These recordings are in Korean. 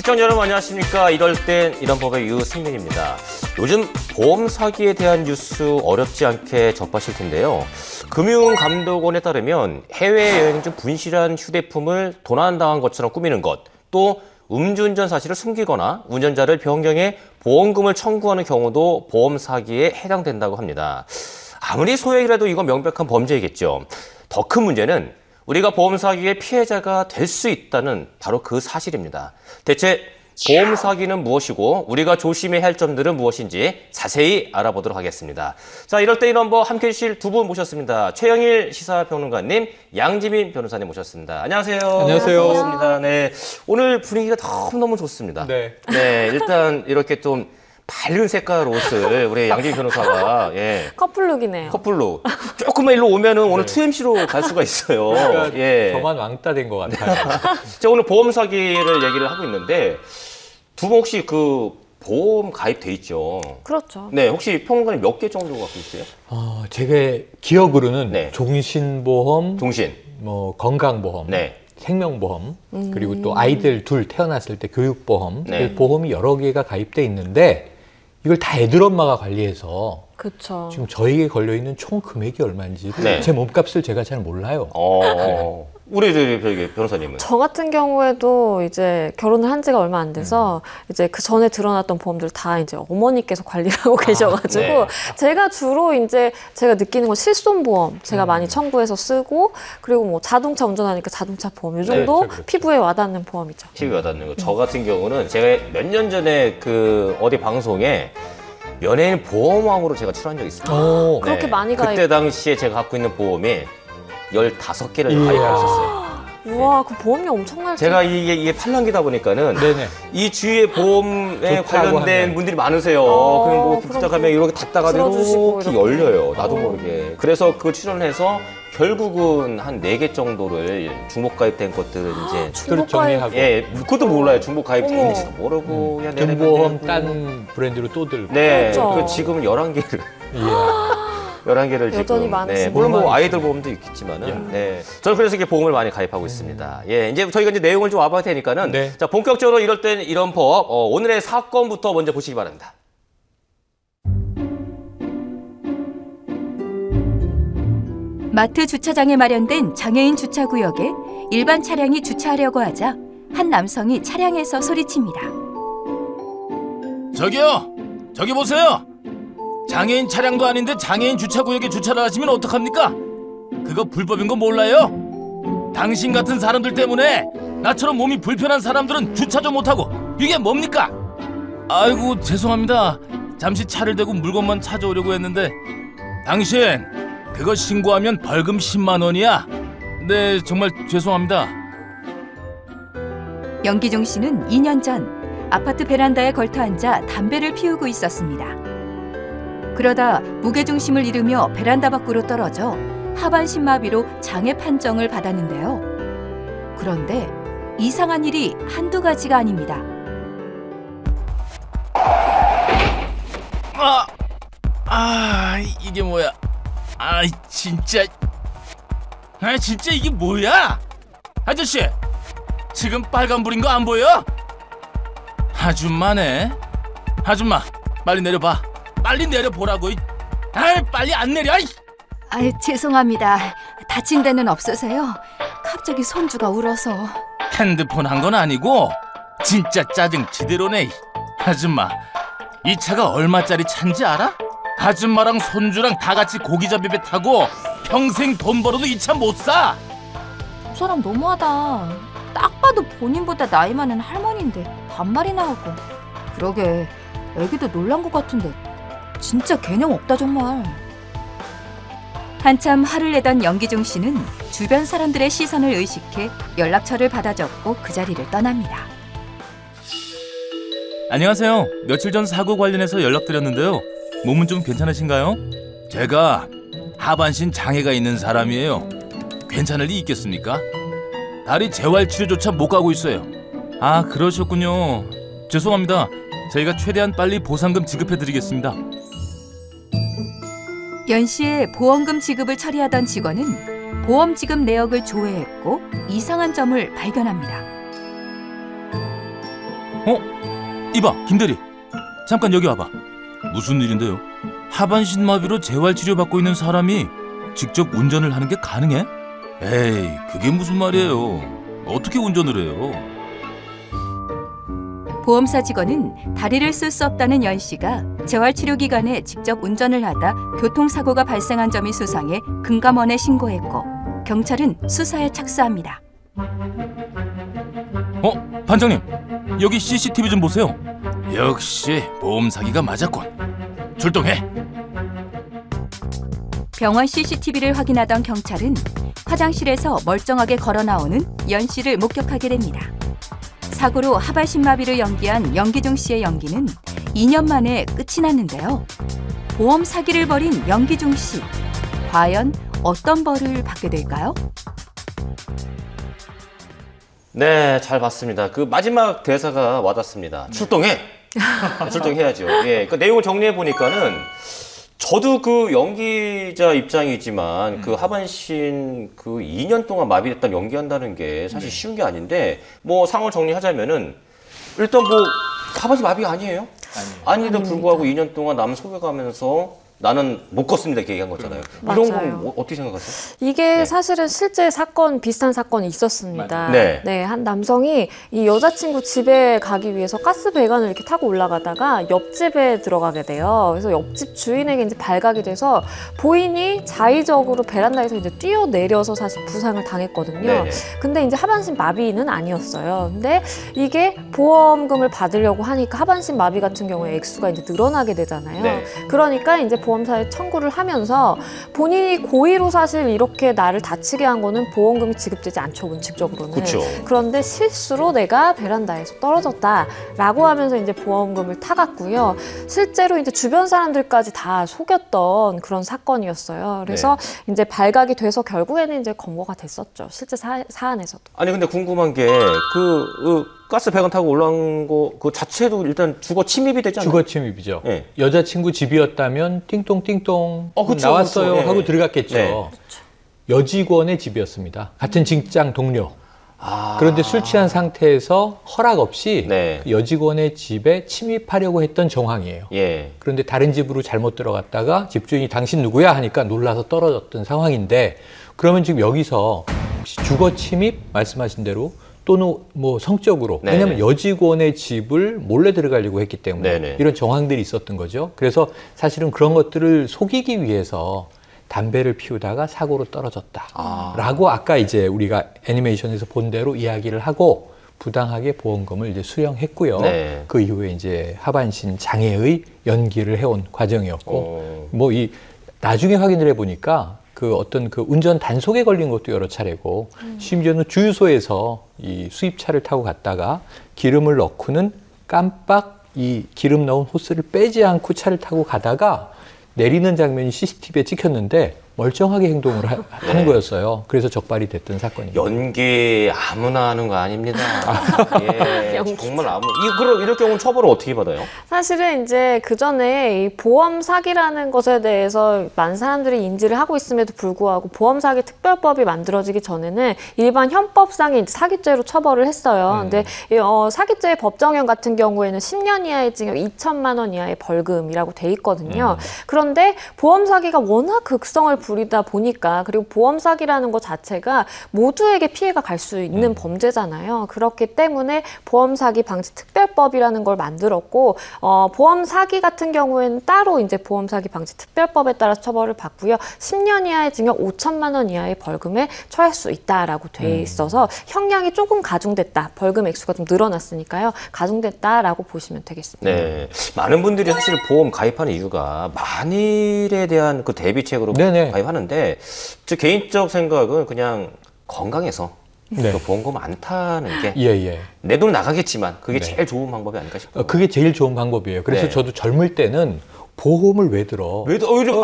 시청자 여러분 안녕하십니까. 이럴 땐 이런 법의 유승민입니다. 요즘 보험 사기에 대한 뉴스 어렵지 않게 접하실 텐데요. 금융감독원에 따르면 해외여행 중 분실한 휴대폰을 도난당한 것처럼 꾸미는 것, 또 음주운전 사실을 숨기거나 운전자를 변경해 보험금을 청구하는 경우도 보험 사기에 해당된다고 합니다. 아무리 소액이라도 이건 명백한 범죄이겠죠. 더 큰 문제는 우리가 보험 사기의 피해자가 될 수 있다는 바로 그 사실입니다. 대체 보험 사기는 무엇이고 우리가 조심해야 할 점들은 무엇인지 자세히 알아보도록 하겠습니다. 자, 이럴 때 이런 법 함께해 주실 두 분 모셨습니다. 최영일 시사평론가님, 양지민 변호사님 모셨습니다. 안녕하세요. 안녕하세요. 반갑습니다. 네, 오늘 분위기가 너무너무 좋습니다. 네. 일단 이렇게 좀 밝은 색깔 옷을 우리 양지민 변호사가 커플룩이네요. 커플로 조금만 일로 오면은 오늘 2MC로 갈 수가 있어요. 그러니까 저만 왕따 된 것 같아요. 제가 오늘 보험 사기를 얘기를 하고 있는데 두 분 혹시 그 보험 가입돼 있죠? 그렇죠. 네, 혹시 평균 몇 개 정도 갖고 있어요? 제가 기억으로는 네. 종신보험, 종신, 건강보험, 네, 생명보험, 그리고 또 아이들 둘 태어났을 때 교육보험, 네. 보험이 여러 개가 가입돼 있는데 이걸 다 애들 엄마가 관리해서 그렇죠. 지금 저에게 걸려 있는 총 금액이 얼마인지를 네. 제 몸값을 제가 잘 몰라요. 우리 저기 변호사님은? 저 같은 경우에도 이제 결혼을 한 지가 얼마 안 돼서 이제 그 전에 드러났던 보험들 다 이제 어머니께서 관리를 하고 계셔가지고 네. 제가 주로 이제 제가 느끼는 건 실손보험 제가 많이 청구해서 쓰고 그리고 뭐 자동차 운전하니까 자동차 보험 이 정도 그렇죠. 피부에 와닿는 보험이죠. 피부에 와닿는 거. 저 같은 경우는 제가 몇 년 전에 그 어디 방송에 연예인 보험왕으로 제가 출연한 적이 있습니다. 그렇게 많이 가입. 그때 당시에 제가 갖고 있는 보험이 15개를 이야. 가입했었어요. 우와, 그 보험이 엄청날 제가 이게 팔랑기다 보니까는 네네. 이 주위에 보험에 좋다고 관련된 하면. 분들이 많으세요. 그럼 뭐 그럼 부탁하면 이렇게 닫다가 들어주시고 이렇게 이렇게. 열려요. 나도 모르게. 그래서 그 출연해서 결국은 한 4개 정도를 중복 가입된 것들은 이제 그걸 정리하고. 그것도 몰라요. 중복 가입 어머. 되는지도 모르고 그냥 등보험 내내고. 딴 브랜드로 또 들고. 네, 그렇죠. 그 지금은 11개를 이야. 11개를 여전히 지금 많으시네요. 물론 뭐 많으시네요. 아이들 보험도 있겠지만은 저는 그래서 이렇게 보험을 많이 가입하고 있습니다. 이제 저희가 이제 내용을 좀 와봐야 되니까는 네. 자, 본격적으로 이럴 땐 이런 법 오늘의 사건부터 먼저 보시기 바랍니다. 마트 주차장에 마련된 장애인 주차구역에 일반 차량이 주차하려고 하자 한 남성이 차량에서 소리칩니다. 저기요! 저기 보세요! 장애인 차량도 아닌데 장애인 주차구역에 주차를 하시면 어떡합니까? 그거 불법인 거 몰라요? 당신 같은 사람들 때문에 나처럼 몸이 불편한 사람들은 주차도 못하고 이게 뭡니까? 아이고 죄송합니다. 잠시 차를 대고 물건만 찾아오려고 했는데 당신 그거 신고하면 벌금 10만 원이야. 네 정말 죄송합니다. 연기종 씨는 2년 전 아파트 베란다에 걸터앉아 담배를 피우고 있었습니다. 그러다 무게중심을 잃으며 베란다 밖으로 떨어져 하반신 마비로 장애 판정을 받았는데요. 그런데 이상한 일이 한두 가지가 아닙니다. 이게 뭐야? 진짜 이게 뭐야? 아저씨 지금 빨간불인 거 안 보여? 아줌마네. 아줌마 빨리 내려봐. 빨리 내려보라고. 빨리 안 내려. 죄송합니다. 다친 데는 없으세요? 갑자기 손주가 울어서. 핸드폰 한 건 아니고 진짜 짜증 지대로네. 아줌마 이 차가 얼마짜리 차인지 알아? 아줌마랑 손주랑 다 같이 고기잡이 배 타고 평생 돈 벌어도 이 차 못 사. 저 사람 너무하다. 딱 봐도 본인보다 나이 많은 할머니인데 반말이나 하고. 그러게 애기도 놀란 것 같은데 진짜 개념 없다 정말. 한참 화를 내던 연기종 씨는 주변 사람들의 시선을 의식해 연락처를 받아 적고 그 자리를 떠납니다. 안녕하세요. 며칠 전 사고 관련해서 연락드렸는데요. 몸은 좀 괜찮으신가요? 제가 하반신 장애가 있는 사람이에요. 괜찮을 리 있겠습니까? 다리 재활치료조차 못 가고 있어요. 그러셨군요. 죄송합니다. 저희가 최대한 빨리 보상금 지급해드리겠습니다. 연 씨의 보험금 지급을 처리하던 직원은 보험 지급 내역을 조회했고 이상한 점을 발견합니다. 이봐, 김대리. 잠깐 여기 와봐. 무슨 일인데요? 하반신 마비로 재활치료 받고 있는 사람이 직접 운전을 하는 게 가능해? 에이, 그게 무슨 말이에요. 어떻게 운전을 해요? 보험사 직원은 다리를 쓸 수 없다는 연 씨가 재활치료 기간에 직접 운전을 하다 교통사고가 발생한 점이 수상해 금감원에 신고했고 경찰은 수사에 착수합니다. 반장님, 여기 CCTV 좀 보세요. 역시 보험 사기가 맞았군. 출동해. 병원 CCTV를 확인하던 경찰은 화장실에서 멀쩡하게 걸어 나오는 연 씨를 목격하게 됩니다. 사고로 하반신 마비를 연기한 연기중 씨의 연기는 2년 만에 끝이 났는데요. 보험 사기를 벌인 연기중 씨, 과연 어떤 벌을 받게 될까요? 네, 잘 봤습니다. 그 마지막 대사가 와닿습니다. 출동해! 출동해야죠. 예, 그 내용을 정리해 보니까는 저도 그 연기자 입장이지만 그 하반신 그 2년 동안 마비됐다 연기한다는 게 사실 쉬운 게 아닌데 뭐 상황을 정리하자면은 일단 뭐 하반신 마비가 아니에요. 아닌데도 불구하고 2년 동안 남 속여가면서 나는 못 걷습니다 이렇게 얘기한 거잖아요. 이런 맞아요. 건 어떻게 생각하세요? 이게 네. 사실은 실제 사건, 비슷한 사건이 있었습니다. 네. 한 남성이 이 여자친구 집에 가기 위해서 가스 배관을 이렇게 타고 올라가다가 옆집에 들어가게 돼요. 그래서 옆집 주인에게 이제 발각이 돼서 보인이 자의적으로 베란다에서 이제 뛰어내려서 사실 부상을 당했거든요. 네네. 근데 이제 하반신 마비는 아니었어요. 근데 이게 보험금을 받으려고 하니까 하반신 마비 같은 경우에 액수가 이제 늘어나게 되잖아요. 네. 그러니까 이제 보험사에 청구를 하면서 본인이 고의로 사실 이렇게 나를 다치게 한 거는 보험금이 지급되지 않죠, 원칙적으로는. 그렇죠. 그런데 실수로 내가 베란다에서 떨어졌다라고 하면서 이제 보험금을 타갔고요. 실제로 이제 주변 사람들까지 다 속였던 그런 사건이었어요. 그래서 이제 발각이 돼서 결국에는 이제 검거가 됐었죠. 실제 사안에서도. 아니 근데 궁금한 게 가스 배관 타고 올라온 거 그 자체도 일단 주거 침입이 되지 않나요? 주거 침입이죠. 네. 여자친구 집이었다면 띵동띵동 그쵸, 나왔어요 그쵸. 하고 네. 들어갔겠죠. 네. 여직원의 집이었습니다. 같은 직장 동료. 아. 그런데 술 취한 상태에서 허락 없이 네. 그 여직원의 집에 침입하려고 했던 정황이에요. 예. 그런데 다른 집으로 잘못 들어갔다가 집주인이 당신 누구야 하니까 놀라서 떨어졌던 상황인데, 그러면 지금 여기서 혹시 주거 침입 말씀하신 대로 또는 뭐 성적으로, 네네. 왜냐하면 여직원의 집을 몰래 들어가려고 했기 때문에 네네. 이런 정황들이 있었던 거죠. 그래서 사실은 그런 것들을 속이기 위해서 담배를 피우다가 사고로 떨어졌다라고 아까 이제 우리가 애니메이션에서 본 대로 이야기를 하고 부당하게 보험금을 이제 수령했고요. 네. 그 이후에 이제 하반신 장애의 연기를 해온 과정이었고, 뭐 이 나중에 확인을 해보니까 그 어떤 그 운전 단속에 걸린 것도 여러 차례고, 심지어는 주유소에서 이 수입차를 타고 갔다가 기름을 넣고는 깜빡 이 기름 넣은 호스를 빼지 않고 차를 타고 가다가 내리는 장면이 CCTV에 찍혔는데 멀쩡하게 행동을 하는 거였어요. 그래서 적발이 됐던 사건입니다. 연기 아무나 하는 거 아닙니다. 예, 연기죠. 정말 그럼 이럴 경우는 처벌을 어떻게 받아요? 사실은 이제 그 전에 이 보험 사기라는 것에 대해서 많은 사람들이 인지를 하고 있음에도 불구하고 보험 사기 특별법이 만들어지기 전에는 일반 형법상의 이제 사기죄로 처벌을 했어요. 근데 이, 사기죄의 법정형 같은 경우에는 10년 이하의 징역 2천만 원 이하의 벌금이라고 돼 있거든요. 그런데 보험 사기가 워낙 극성을 부리다 보니까, 그리고 보험 사기라는 것 자체가 모두에게 피해가 갈 수 있는 범죄잖아요. 그렇기 때문에 보험 사기 방지 특별법이라는 걸 만들었고, 보험 사기 같은 경우에는 따로 이제 보험 사기 방지 특별법에 따라 처벌을 받고요. 10년 이하의 징역 5천만 원 이하의 벌금에 처할 수 있다라고 돼 있어서 형량이 조금 가중됐다. 벌금 액수가 좀 늘어났으니까요. 가중됐다라고 보시면 되겠습니다. 네. 많은 분들이 사실 보험 가입하는 이유가 만일에 대한 그 대비책으로 네네. 가입하는데, 제 개인적 생각은 그냥 건강해서 네. 그 보험금 안 타는 게 예. 내 돈 나가겠지만 그게 네. 제일 좋은 방법이 아닐까 싶어요. 그게 제일 좋은 방법이에요. 그래서 네. 저도 젊을 때는 보험을 왜 들어?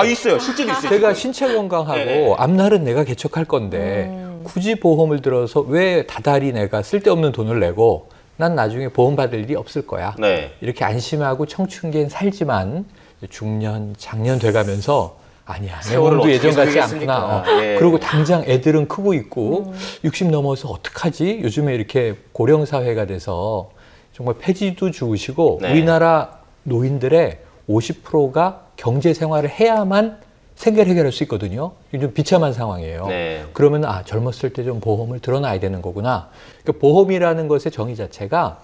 있어요. 실제로 있어요. 제가 신체 건강하고 네. 앞날은 내가 개척할 건데 굳이 보험을 들어서 왜 다달이 내가 쓸데없는 돈을 내고 난 나중에 보험 받을 일이 없을 거야. 네. 이렇게 안심하고 청춘기엔 살지만 중년, 장년 돼가면서 아니야, 내 세월을 몸도 어떻게 예전 같지 살겠습니까? 않구나. 예. 그리고 당장 애들은 크고 있고 60 넘어서 어떡하지? 요즘에 이렇게 고령 사회가 돼서 정말 폐지도 주우시고 네. 우리나라 노인들의 50%가 경제 생활을 해야만 생계를 해결할 수 있거든요. 이게 좀 비참한 상황이에요. 네. 그러면 젊었을 때 좀 보험을 들어놔야 되는 거구나. 그러니까 보험이라는 것의 정의 자체가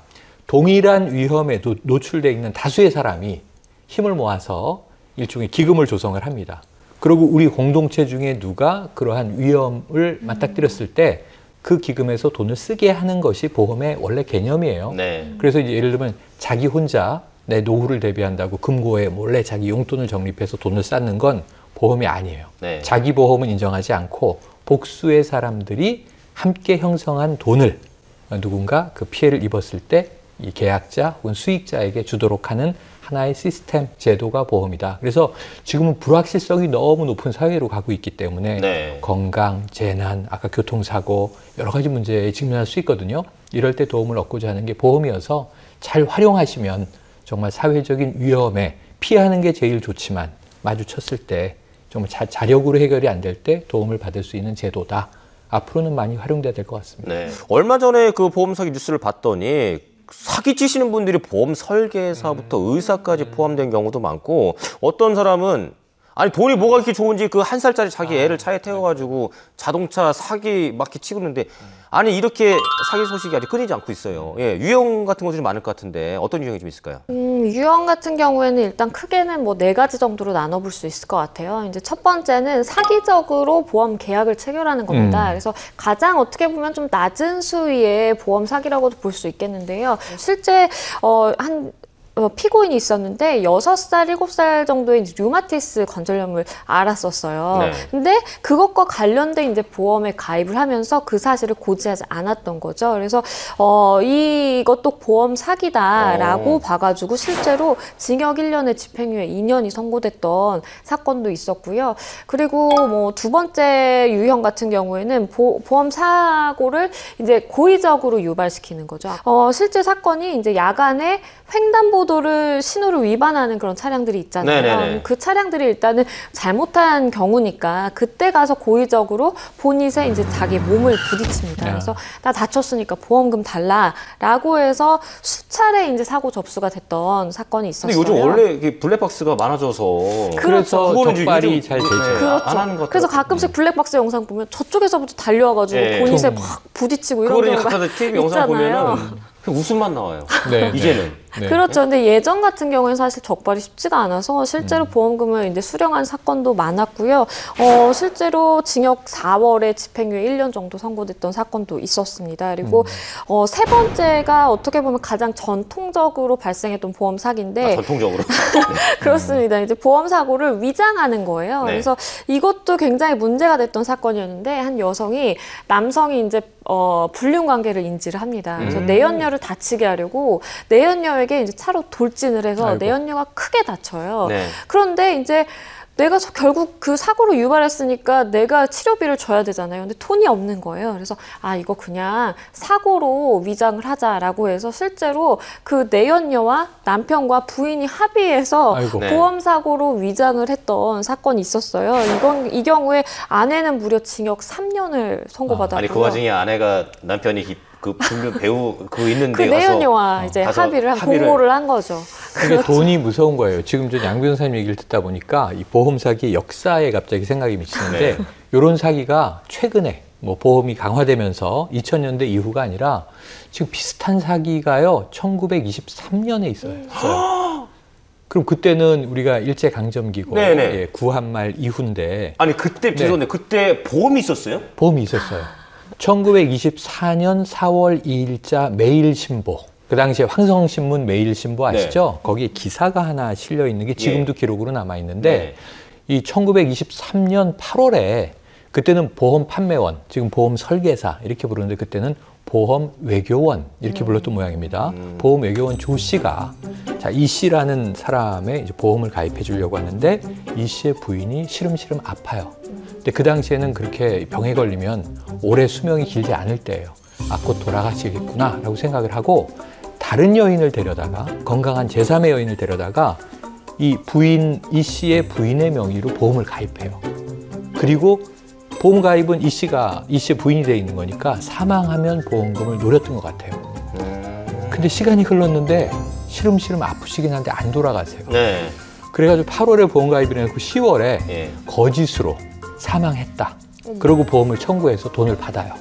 동일한 위험에 노출되어 있는 다수의 사람이 힘을 모아서 일종의 기금을 조성을 합니다. 그리고 우리 공동체 중에 누가 그러한 위험을 맞닥뜨렸을 때 그 기금에서 돈을 쓰게 하는 것이 보험의 원래 개념이에요. 네. 그래서 이제 예를 들면 자기 혼자 내 노후를 대비한다고 금고에 몰래 자기 용돈을 적립해서 돈을 쌓는 건 보험이 아니에요. 네. 자기 보험은 인정하지 않고 복수의 사람들이 함께 형성한 돈을 누군가 그 피해를 입었을 때 이 계약자 혹은 수익자에게 주도록 하는 하나의 시스템, 제도가 보험이다. 그래서 지금은 불확실성이 너무 높은 사회로 가고 있기 때문에 네. 건강, 재난, 아까 교통사고 여러 가지 문제에 직면할 수 있거든요. 이럴 때 도움을 얻고자 하는 게 보험이어서 잘 활용하시면 정말 사회적인 위험에 피하는 게 제일 좋지만 마주쳤을 때 정말 자력으로 해결이 안 될 때 도움을 받을 수 있는 제도다. 앞으로는 많이 활용돼야 될 것 같습니다. 네. 얼마 전에 그 보험 사기 뉴스를 봤더니 사기 치시는 분들이 보험 설계사부터 의사까지 포함된 경우도 많고 어떤 사람은 아니 돈이 뭐가 이렇게 좋은지 그 1살짜리 자기 애를 차에 태워가지고 자동차 사기 막 이렇게 치고 있는데 아니 이렇게 사기 소식이 아직 끊이지 않고 있어요. 예, 유형 같은 것들이 많을 것 같은데 어떤 유형이 좀 있을까요? 유형 같은 경우에는 일단 크게는 뭐 4가지 정도로 나눠볼 수 있을 것 같아요. 이제 첫 번째는 사기적으로 보험 계약을 체결하는 겁니다. 그래서 가장 어떻게 보면 좀 낮은 수위의 보험 사기라고도 볼 수 있겠는데요. 실제 피고인이 있었는데 6살, 7살 정도의 류마티스 관절염을 앓았었어요. 네. 근데 그것과 관련된 이제 보험에 가입을 하면서 그 사실을 고지하지 않았던 거죠. 그래서 이것도 보험 사기다라고 봐가지고 실제로 징역 1년에 집행유예 2년이 선고됐던 사건도 있었고요. 그리고 뭐 두 번째 유형 같은 경우에는 보험 사고를 이제 고의적으로 유발시키는 거죠. 실제 사건이 이제 야간에 횡단보도를 신호를 위반하는 그런 차량들이 있잖아요. 네네네. 그 차량들이 일단은 잘못한 경우니까 그때 가서 고의적으로 보닛에 이제 자기 몸을 부딪힙니다. 그래서 나 다쳤으니까 보험금 달라라고 해서 수차례 이제 사고 접수가 됐던 사건이 있었어요. 근데 요즘 원래 이게 블랙박스가 많아져서 그래서 그거는 적발이 요즘 잘 되죠. 그렇죠. 안 하는 것 그래서 같아요. 가끔씩 블랙박스 영상 보면 저쪽에서부터 달려와가지고 예. 보닛에 막 부딪히고 이런 그거를 경우가 약간 TV 영상 있잖아요. 보면은 그냥 웃음만 나와요. 네, 이제는. 네. 그렇죠. 근데 예전 같은 경우에는 사실 적발이 쉽지가 않아서 실제로 보험금을 이제 수령한 사건도 많았고요. 실제로 징역 4월에 집행유예 1년 정도 선고됐던 사건도 있었습니다. 그리고 세 번째가 어떻게 보면 가장 전통적으로 발생했던 보험 사기인데 전통적으로. 그렇습니다. 이제 보험 사고를 위장하는 거예요. 네. 그래서 이것도 굉장히 문제가 됐던 사건이었는데 한 여성이 남성이 이제 불륜 관계를 인지를 합니다. 그래서 내연녀를 다치게 하려고 내연녀에게 이제 차로 돌진을 해서 아이고. 내연녀가 크게 다쳐요. 네. 그런데 이제 내가 결국 그 사고로 유발했으니까 내가 치료비를 줘야 되잖아요. 근데 돈이 없는 거예요. 그래서 이거 그냥 사고로 위장을 하자라고 해서 실제로 그 내연녀와 남편과 부인이 합의해서 아이고. 네. 보험 사고로 위장을 했던 사건이 있었어요. 이 경우에 아내는 무려 징역 3년을 선고받았고요. 아니 그 와중에 아내가 남편이 그 불륜 배우 그 있는데 그 가서 내연녀와 이제 가서 공모를 한 거죠. 그게 돈이 무서운 거예요. 지금 저 양 변호사님 얘기를 듣다 보니까 이 보험 사기 역사에 갑자기 생각이 미치는데 네. 이런 사기가 최근에 뭐 보험이 강화되면서 2000년대 이후가 아니라 지금 비슷한 사기가요 1923년에 있어요. 그럼 그때는 우리가 일제 강점기고 네네. 예, 구한말 이후인데 아니 그때 죄송한데 그때 보험이 있었어요? 보험이 있었어요. 1924년 4월 2일자 매일신보. 그 당시에 황성신문 매일신보 아시죠? 거기에 기사가 하나 실려 있는 게 지금도 기록으로 남아 있는데 이 1923년 8월에 그때는 보험 판매원, 지금 보험 설계사 이렇게 부르는데 그때는 보험 외교원 이렇게 불렀던 모양입니다. 보험 외교원 조 씨가 이 씨라는 사람의 이제 보험을 가입해 주려고 하는데 이 씨의 부인이 시름시름 아파요. 근데 그 당시에는 그렇게 병에 걸리면 오래 수명이 길지 않을 때예요. 곧 돌아가시겠구나 라고 생각을 하고 다른 여인을 데려다가 건강한 제3의 여인을 데려다가 이 씨의 부인의 명의로 보험을 가입해요. 그리고 보험 가입은 이 씨의 부인이 돼 있는 거니까 사망하면 보험금을 노렸던 것 같아요. 근데 시간이 흘렀는데 시름시름 아프시긴 한데 안 돌아가세요. 네. 그래가지고 8월에 보험가입을 해놓고 10월에 예. 거짓으로 사망했다. 그러고 보험을 청구해서 돈을 받아요.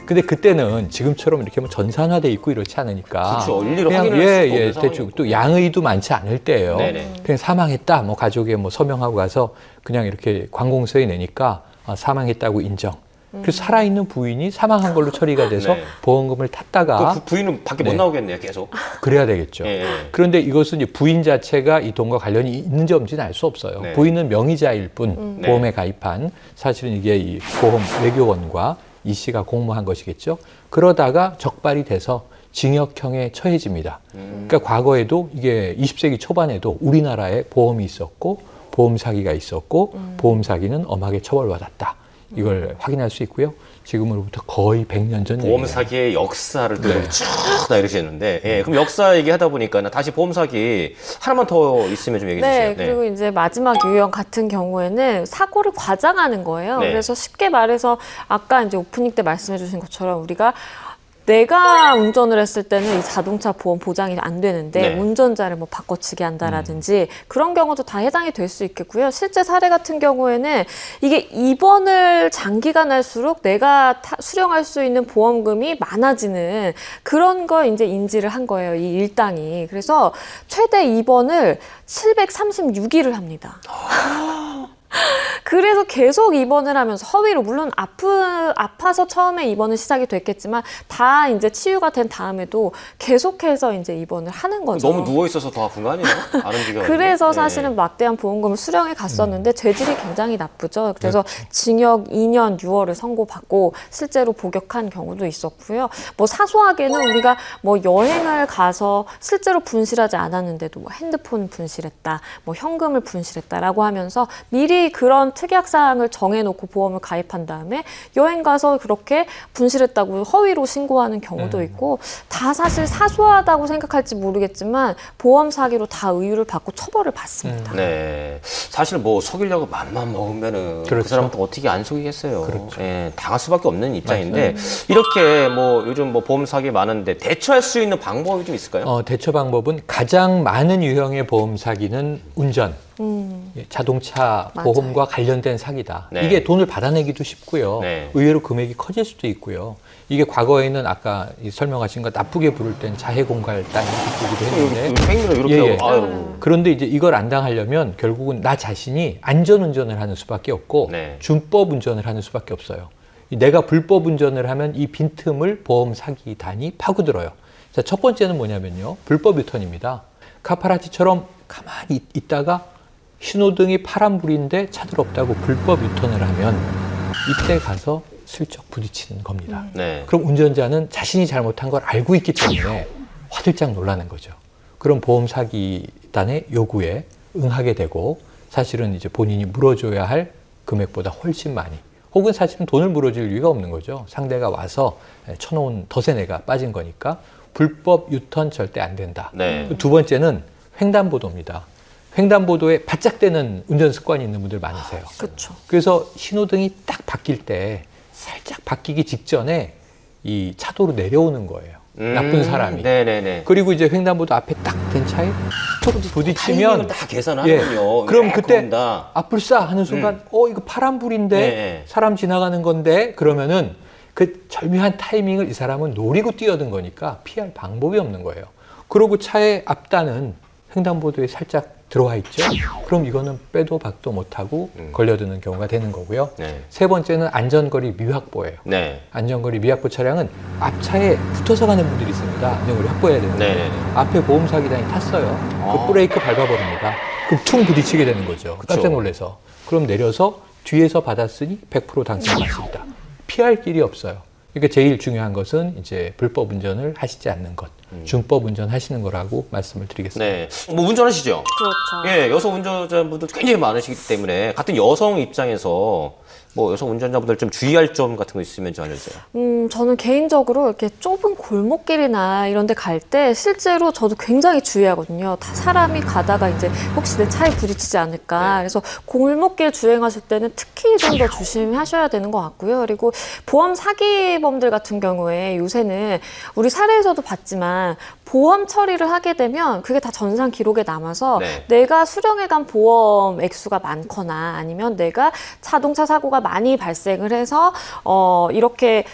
근데 그때는 지금처럼 이렇게 뭐 전산화돼 있고 이렇지 않으니까 그렇죠. 일일이 그냥 확인할 수가 없는 대충 상황이고. 또 양의도 많지 않을 때예요. 네네. 그냥 사망했다. 뭐 가족에 뭐 서명하고 가서 그냥 이렇게 관공서에 내니까 사망했다고 인정. 그래서 살아있는 부인이 사망한 걸로 처리가 돼서 네. 보험금을 탔다가 그 부인은 밖에 못 네. 나오겠네요, 계속. 그래야 되겠죠. 예. 그런데 이것은 이제 부인 자체가 이 돈과 관련이 있는지 없는지는 알 수 없어요. 네. 부인은 명의자일 뿐 네. 보험에 가입한 사실은 이게 이 보험 외교원과 이 씨가 공모한 것이겠죠. 그러다가 적발이 돼서 징역형에 처해집니다. 그러니까 과거에도 이게 20세기 초반에도 우리나라에 보험이 있었고 보험 사기가 있었고 보험 사기는 엄하게 처벌받았다. 이걸 확인할 수 있고요. 지금으로부터 거의 100년 전 보험 얘기예요. 사기의 역사를 또 네. 쭉다 이러시는데, 예, 그럼 역사 얘기하다 보니까 다시 보험 사기 하나만 더 있으면 좀 얘기해 주세요. 네, 그리고 이제 마지막 유형 같은 경우에는 사고를 과장하는 거예요. 네. 그래서 쉽게 말해서 아까 이제 오프닝 때 말씀해 주신 것처럼 우리가 내가 운전을 했을 때는 이 자동차 보험 보장이 안 되는데 네. 운전자를 뭐 바꿔치기 한다라든지 그런 경우도 다 해당이 될 수 있겠고요. 실제 사례 같은 경우에는 이게 입원을 장기간 할수록 내가 수령할 수 있는 보험금이 많아지는 그런 걸 이제 인지를 한 거예요. 이 일당이. 그래서 최대 입원을 736일을 합니다. 그래서 계속 입원을 하면서 허위로 물론 아파서 처음에 입원은 시작이 됐겠지만 다 이제 치유가 된 다음에도 계속해서 이제 입원을 하는 거죠. 너무 누워 있어서 더 아픈 거 아니에요? 안 움직여. 그래서 사실은 막대한 보험금을 수령해 갔었는데 죄질이 굉장히 나쁘죠. 그래서 그렇죠. 징역 2년 6월을 선고받고 실제로 복역한 경우도 있었고요. 뭐 사소하게는 우리가 뭐 여행을 가서 실제로 분실하지 않았는데도 뭐 핸드폰 분실했다, 뭐 현금을 분실했다라고 하면서 미리 그런 특약 사항을 정해놓고 보험을 가입한 다음에 여행 가서 그렇게 분실했다고 허위로 신고하는 경우도 있고 다 사실 사소하다고 생각할지 모르겠지만 보험 사기로 다 의유를 받고 처벌을 받습니다. 네. 사실 뭐 속이려고 맘만 먹으면은 그 그렇죠. 사람한테 어떻게 안 속이겠어요. 그렇죠. 예, 당할 수밖에 없는 입장인데 이렇게 뭐 요즘 뭐 보험 사기 많은데 대처할 수 있는 방법이 좀 있을까요? 대처 방법은 가장 많은 유형의 보험 사기는 운전, 자동차 맞아요. 보험과 관련된 사기다. 네. 이게 돈을 받아내기도 쉽고요. 네. 의외로 금액이 커질 수도 있고요. 이게 과거에는 아까 설명하신 거 나쁘게 부를 땐 자해공갈단 이렇게 부르기도 했는데 여기 뺑기로 이렇게 예, 예. 하고 아유. 그런데 이제 이걸 안 당하려면 결국은 나 자신이 안전운전을 하는 수밖에 없고 네. 준법 운전을 하는 수밖에 없어요. 내가 불법 운전을 하면 이 빈틈을 보험 사기단이 파고들어요. 자, 첫 번째는 뭐냐면요. 불법 유턴입니다. 카파라치처럼 가만히 있다가 신호등이 파란불인데 차들 없다고 불법 유턴을 하면 이때 가서 슬쩍 부딪히는 겁니다. 네. 그럼 운전자는 자신이 잘못한 걸 알고 있기 때문에 화들짝 놀라는 거죠. 그럼 보험 사기단의 요구에 응하게 되고 사실은 이제 본인이 물어줘야 할 금액보다 훨씬 많이 혹은 사실은 돈을 물어줄 이유가 없는 거죠. 상대가 와서 쳐놓은 덫에 내가 빠진 거니까 불법 유턴 절대 안 된다. 네. 두 번째는 횡단보도입니다. 횡단보도에 바짝대는 운전 습관이 있는 분들 많으세요. 그렇죠. 그래서 신호등이 딱 바뀔 때 살짝 바뀌기 직전에 이 차도로 내려오는 거예요. 나쁜 사람이. 네네네. 그리고 이제 횡단보도 앞에 딱 된 차에 툭 부딪히면 다 계산하는군요. 그럼 그때 그런다. 앞불싸 하는 순간 이거 파란불인데 네. 사람 지나가는 건데 그러면은 그 절묘한 타이밍을 이 사람은 노리고 뛰어든 거니까 피할 방법이 없는 거예요. 그리고 차의 앞단은 횡단보도에 살짝 들어와 있죠. 그럼 이거는 빼도 박도 못하고 걸려드는 경우가 되는 거고요. 네. 세 번째는 안전거리 미확보예요. 네. 안전거리 미확보 차량은 앞차에 붙어서 가는 분들이 있습니다. 안전거리 확보해야 되는데 네네네. 앞에 보험 사기단이 탔어요. 그 브레이크 밟아버립니다. 그럼 퉁 부딪히게 되는 거죠. 깜짝 놀라서. 그럼 내려서 뒤에서 받았으니 100% 당첨 맞습니다. 피할 길이 없어요. 그러니까 제일 중요한 것은 이제 불법 운전을 하시지 않는 것, 준법 운전하시는 거라고 말씀을 드리겠습니다. 네. 뭐 운전하시죠? 그렇죠. 예, 여성 운전자분들 굉장히 많으시기 때문에 같은 여성 입장에서 뭐 여성 운전자분들 좀 주의할 점 같은 거 있으면 좀 알려주세요. 저는 개인적으로 이렇게 좁은 골목길이나 이런 데 갈 때 실제로 저도 굉장히 주의하거든요. 다 사람이 가다가 이제 혹시 내 차에 부딪히지 않을까. 네. 그래서 골목길 주행하실 때는 특히 좀 더 조심하셔야 되는 것 같고요. 그리고 보험 사기범들 같은 경우에 요새는 우리 사례에서도 봤지만 있지만 보험 처리를 하게 되면 그게 다 전산 기록에 남아서 네. 내가 수령해간 보험 액수가 많거나 아니면 내가 자동차 사고가 많이 발생을 해서 이렇게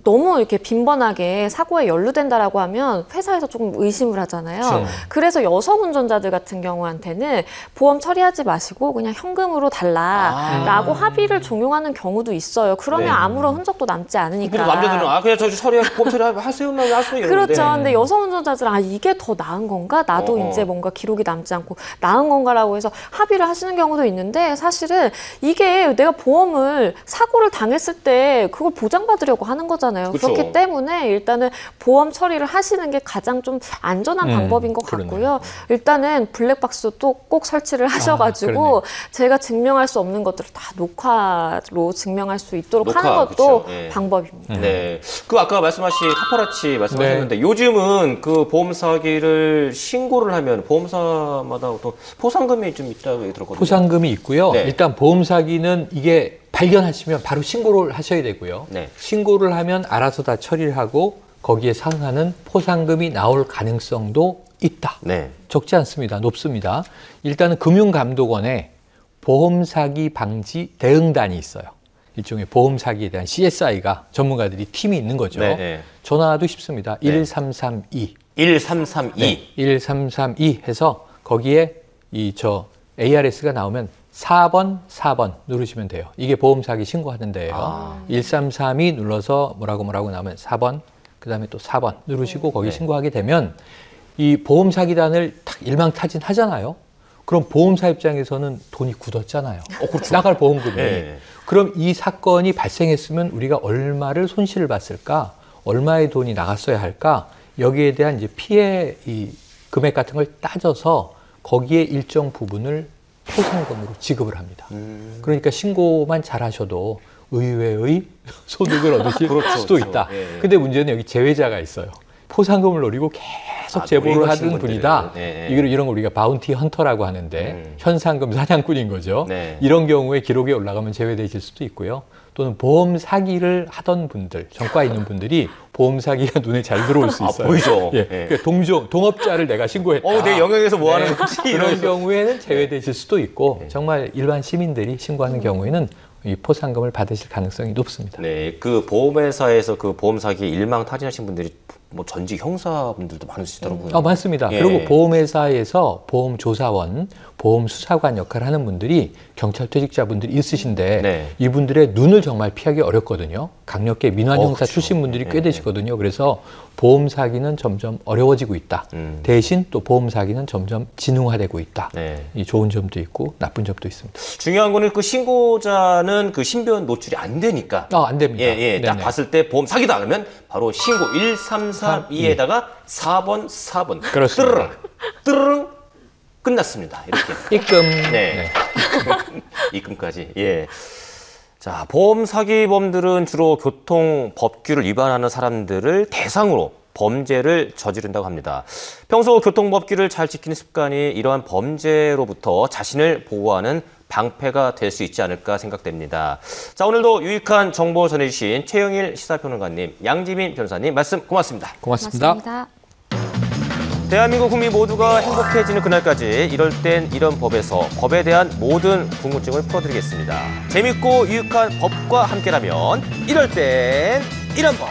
너무 이렇게 빈번하게 사고에 연루된다라고 하면 회사에서 조금 의심을 하잖아요. 그렇죠. 그래서 여성 운전자들 같은 경우한테는 보험 처리하지 마시고 그냥 현금으로 달라라고 합의를 종용하는 경우도 있어요. 그러면 네. 아무런 흔적도 남지 않으니까. 근데 남자들은 그냥 저 보험 처리하세요만 하세요 이러는데. 그렇죠. 근데 여성 운전자들은 이게 더 나은 건가? 나도 이제 뭔가 기록이 남지 않고 나은 건가라고 해서 합의를 하시는 경우도 있는데 사실은 이게 내가 보험을 사고를 당했을 때 그걸 보장받으려고 하는 거잖아요. 그쵸. 그렇기 때문에 일단은 보험 처리를 하시는 게 가장 좀 안전한 방법인 것 그러네요. 같고요. 일단은 블랙박스도 꼭 설치를 하셔가지고 그러네. 제가 증명할 수 없는 것들을 다 녹화로 증명할 수 있도록 하는 것도 그쵸. 예. 방법입니다. 네. 그 아까 말씀하신 파파라치 말씀하셨는데 요즘은 그 보험 사기를 신고를 하면 보험사마다 어떤 포상금이 좀 있다고 들었거든요. 포상금이 있고요. 네. 일단 보험 사기는 이게 발견하시면 바로 신고를 하셔야 되고요. 네. 신고를 하면 알아서 다 처리를 하고 거기에 상하는 포상금이 나올 가능성도 있다. 네. 적지 않습니다. 높습니다. 일단은 금융감독원에 보험사기 방지 대응단이 있어요. 일종의 보험사기에 대한 CSI가 전문가들이 팀이 있는 거죠. 네, 네. 전화도 쉽습니다. 1332. 1332. 네, 1332 해서 거기에 ARS가 나오면 4번 누르시면 돼요. 이게 보험사기 신고하는 데예요. 1332 눌러서 뭐라고 나오면 4번, 그 다음에 또 4번 누르시고 거기 네. 신고하게 되면 이 보험사기단을 딱 일망타진하잖아요. 그럼 보험사 입장에서는 돈이 굳었잖아요. 그렇죠. 나갈 보험금이. 네. 그럼 이 사건이 발생했으면 우리가 얼마를 손실을 봤을까? 얼마의 돈이 나갔어야 할까? 여기에 대한 이제 피해 이 금액 같은 걸 따져서 거기에 일정 부분을 포상금으로 지급을 합니다. 그러니까 신고만 잘하셔도 의외의 소득을 얻으실 그렇죠, 수도 그렇죠. 있다. 예. 근데 문제는 여기 제외자가 있어요. 포상금을 노리고 계속 제보를 노리고 하던 하시는 분이다. 분들은. 네. 이런 걸 우리가 바운티 헌터라고 하는데 현상금 사냥꾼인 거죠. 네. 이런 경우에 기록에 올라가면 제외되실 수도 있고요. 또는 보험 사기를 하던 분들, 전과에 있는 분들이 보험 사기가 눈에 잘 들어올 수 있어요. 보이죠. 예. 예. 그러니까 동업자를 내가 신고했다. 내 영역에서 뭐 하는 거지? 그런 이러면서. 경우에는 제외되실 수도 있고 정말 일반 시민들이 신고하는 경우에는 이 포상금을 받으실 가능성이 높습니다. 네, 그 보험회사에서 그 보험 사기 일망타진하신 분들이 뭐 전직 형사분들도 많으시더라고요. 많습니다. 예. 그리고 보험회사에서 보험조사원, 보험수사관 역할을 하는 분들이 경찰 퇴직자분들이 있으신데 네. 이분들의 눈을 정말 피하기 어렵거든요. 강력계 민환형사 그렇죠. 출신 분들이 꽤 예. 되시거든요. 그래서 보험 사기는 점점 어려워지고 있다. 대신 또 보험 사기는 점점 진흥화되고 있다. 네. 이 좋은 점도 있고 나쁜 점도 있습니다. 중요한 거는 그 신고자는 그 신변 노출이 안 되니까. 안 됩니다. 예. 딱 네네. 봤을 때 보험 사기다 그러면 바로 신고 1332에다가 4번. 그렇습니다. 뜨르릉 끝났습니다. 이렇게. 입금. 네. 입금까지. 예. 자, 보험 사기범들은 주로 교통 법규를 위반하는 사람들을 대상으로 범죄를 저지른다고 합니다. 평소 교통 법규를 잘 지키는 습관이 이러한 범죄로부터 자신을 보호하는 방패가 될 수 있지 않을까 생각됩니다. 자, 오늘도 유익한 정보 전해주신 최영일 시사평론가님, 양지민 변호사님 말씀 고맙습니다. 고맙습니다. 대한민국 국민 모두가 행복해지는 그날까지 이럴 땐 이런 법에서 법에 대한 모든 궁금증을 풀어드리겠습니다. 재밌고 유익한 법과 함께라면 이럴 땐 이런 법.